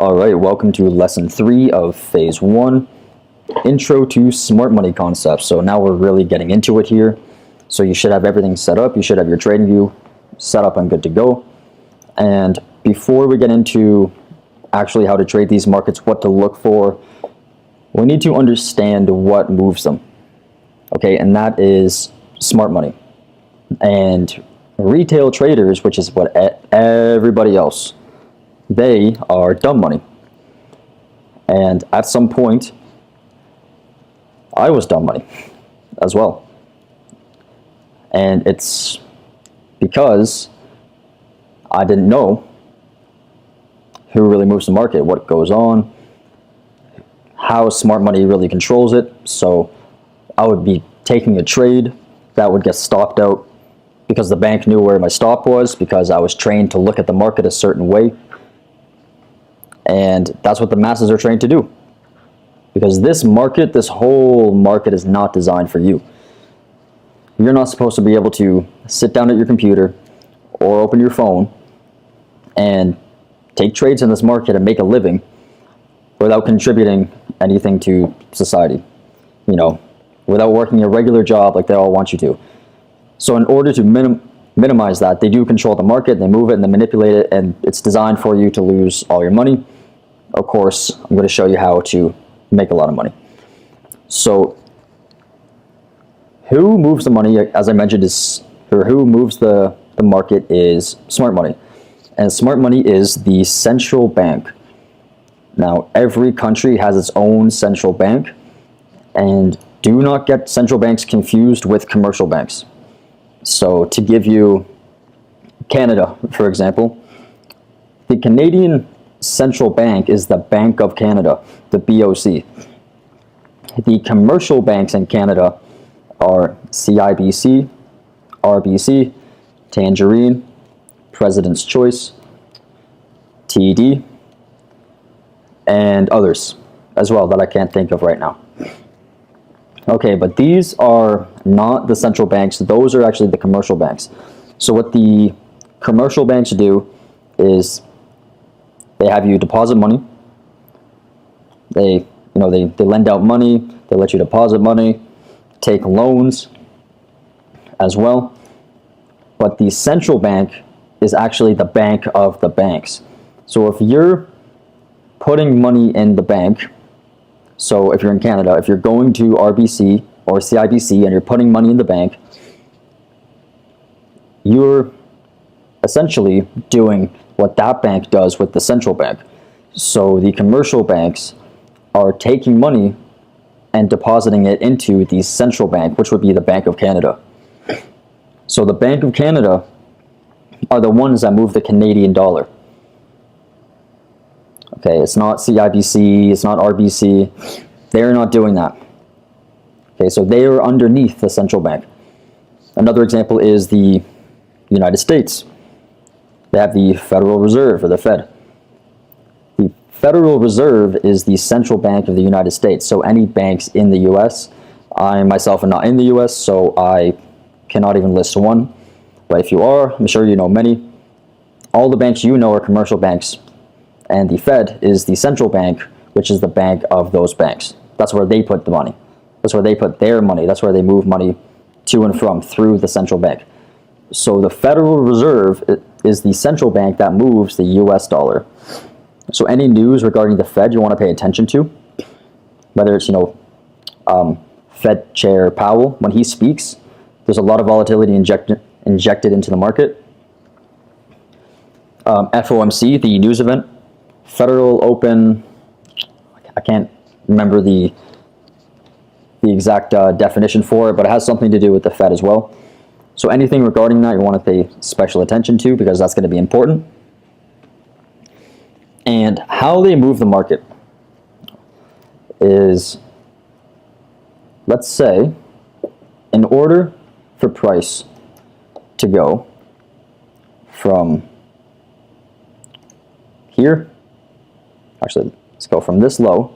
All right, welcome to lesson 3 of phase 1, intro to smart money concepts. So now we're really getting into it here. So you should have everything set up. You should have your trading view set up and good to go. And before we get into actually how to trade these markets, what to look for, we need to understand what moves them. Okay, and that is smart money. And retail traders, which is what everybody else, they are dumb money. And at some point, I was dumb money as well. And it's because I didn't know who really moves the market, what goes on, how smart money really controls it. So I would be taking a trade that would get stopped out because the bank knew where my stop was, because I was trained to look at the market a certain way. And that's what the masses are trained to do. Because this whole market is not designed for you. You're not supposed to be able to sit down at your computer or open your phone and take trades in this market and make a living without contributing anything to society. You know, without working a regular job like they all want you to. So in order to minimize that, they do control the market, they move it and they manipulate it, and it's designed for you to lose all your money. Of course, I'm going to show you how to make a lot of money. So who moves the money, as I mentioned, who moves the market is smart money. And smart money is the central bank. Now, every country has its own central bank, and do not get central banks confused with commercial banks. So to give you Canada, for example, the Canadian Central Bank is the Bank of Canada, the BOC. The commercial banks in Canada are CIBC, RBC, Tangerine, President's Choice, TD, and others as well that I can't think of right now. Okay, but these are not the central banks. Those are actually the commercial banks. So what the commercial banks do is they have you deposit money. They lend out money. They let you deposit money, take loans as well. But the central bank is actually the bank of the banks. So if you're putting money in the bank, so if you're in Canada, if you're going to RBC or CIBC and you're putting money in the bank, you're essentially doing what that bank does with the central bank. So the commercial banks are taking money and depositing it into the central bank, which would be the Bank of Canada. So the Bank of Canada are the ones that move the Canadian dollar. Okay, it's not CIBC, it's not RBC. They're not doing that. Okay, so they are underneath the central bank. Another example is the United States. They have the Federal Reserve, or the Fed. The Federal Reserve is the central bank of the United States. So any banks in the US, I myself am not in the US, so I cannot even list one. But if you are, I'm sure you know many. All the banks you know are commercial banks. And the Fed is the central bank, which is the bank of those banks. That's where they put the money. That's where they put their money. That's where they move money to and from through the central bank. So the Federal Reserve is the central bank that moves the US dollar. So any news regarding the Fed you want to pay attention to, whether it's, Fed Chair Powell, when he speaks, there's a lot of volatility injected into the market. FOMC, the news event, Federal Open, I can't remember the exact definition for it, but it has something to do with the Fed as well. So anything regarding that you want to pay special attention to, because that's going to be important. And how they move the market is, let's say, in order for price to go from here, actually, let's go from this low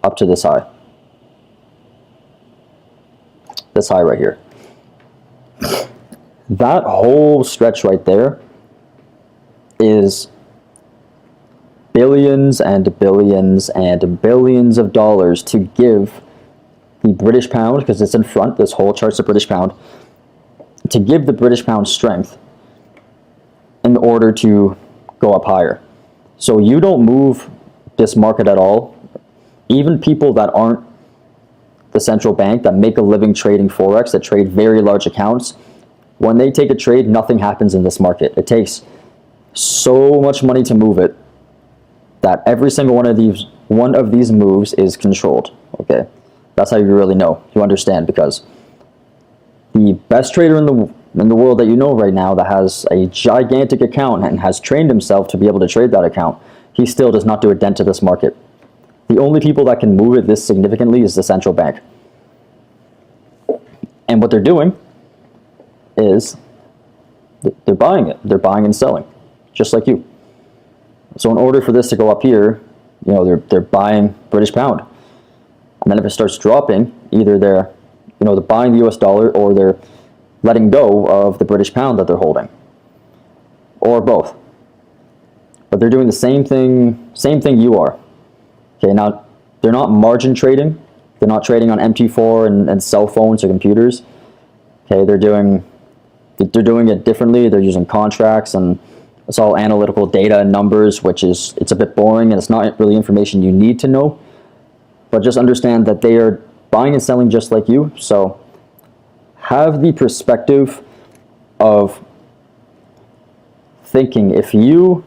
up to this high. This high right here. That whole stretch right there is billions and billions and billions of dollars to give the British pound, because it's in front, this whole chart's the British pound, to give the British pound strength in order to go up higher. So you don't move this market at all. Even people that aren't the central bank, that make a living trading Forex, that trade very large accounts, when they take a trade, nothing happens in this market. It takes so much money to move it that every single one of these moves is controlled. Okay, that's how you really know. You understand, because the best trader in the world that you know right now, that has a gigantic account and has trained himself to be able to trade that account, he still does not do a dent to this market. The only people that can move it this significantly is the central bank. And what they're doing is they're buying it. They're buying and selling, just like you. So in order for this to go up here, you know, they're buying British pound. And then if it starts dropping, either they're buying the US dollar, or they're letting go of the British pound that they're holding, or both. But they're doing the same thing you are. Okay, now they're not margin trading. They're not trading on MT4 and cell phones or computers. Okay, they're doing it differently. They're using contracts, and it's all analytical data and numbers, it's a bit boring, and it's not really information you need to know. But just understand that they are buying and selling just like you. So have the perspective of thinking, if you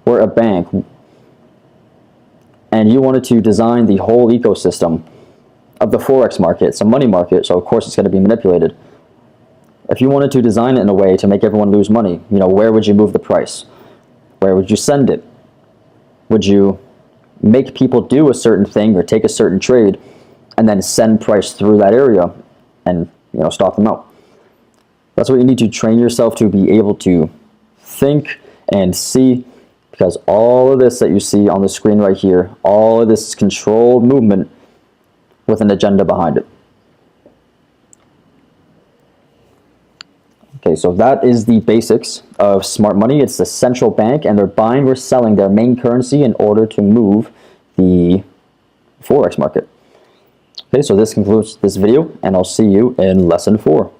were a bank and you wanted to design the whole ecosystem of the Forex market, it's a money market, so of course it's going to be manipulated. If you wanted to design it in a way to make everyone lose money, where would you move the price? Where would you send it? Would you make people do a certain thing or take a certain trade and then send price through that area and stop them out? That's what you need to train yourself to be able to think and see, because all of this that you see on the screen right here, all of this is controlled movement with an agenda behind it. Okay, so that is the basics of smart money. It's the central bank, and they're buying or selling their main currency in order to move the Forex market. Okay, so this concludes this video, and I'll see you in lesson 4.